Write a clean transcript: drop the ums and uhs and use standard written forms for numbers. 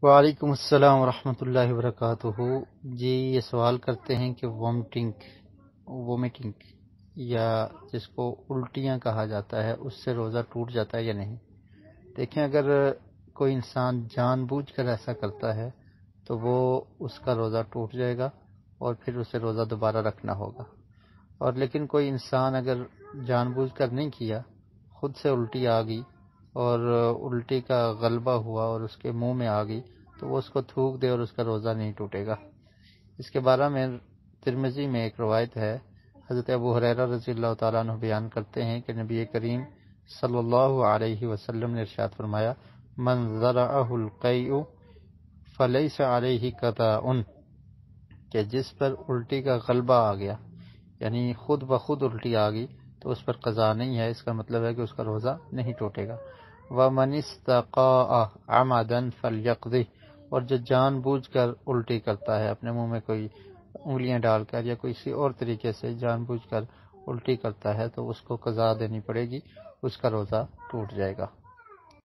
وعلیکم السلام ورحمۃ اللہ وبرکاتہ۔ جی یہ سوال کرتے ہیں کہ وومیٹنگ یا جس کو الٹیاں کہا جاتا ہے اس سے روزہ ٹوٹ جاتا ہے یا نہیں۔ دیکھیں، اگر کوئی انسان جان بوجھ کر ایسا کرتا ہے تو وہ اس کا روزہ ٹوٹ جائے گا اور پھر اسے روزہ دوبارہ رکھنا ہوگا۔ اور لیکن کوئی انسان اگر جان بوجھ کر نہیں کیا، خود سے الٹی آ گئی اور الٹی کا غلبہ ہوا اور اس کے منہ میں آ گئی تو وہ اس کو تھوک دے اور اس کا روزہ نہیں ٹوٹے گا۔ اس کے بارے میں ترمذی میں ایک روایت ہے، حضرت ابو ہریرہ رضی اللہ تعالیٰ عنہ بیان کرتے ہیں کہ نبی کریم صلی اللہ علیہ وسلم نے ارشاد فرمایا، من ذرعہ القیء فلیس علیہ قضاء، کہ جس پر الٹی کا غلبہ آ گیا، یعنی خود بخود الٹی آ گئی تو اس پر قضا نہیں ہے، اس کا مطلب ہے کہ اس کا روزہ نہیں ٹوٹے گا۔ وَمَنِ اسْتَقَاءَ عَمَدًا فَلْيَقْضِهْ، اور جو جان بوجھ کر الٹی کرتا ہے، اپنے منہ میں کوئی انگلیاں ڈال کر یا کسی اور طریقے سے جان بوجھ کر الٹی کرتا ہے تو اس کو قضا دینی پڑے گی، اس کا روزہ ٹوٹ جائے گا۔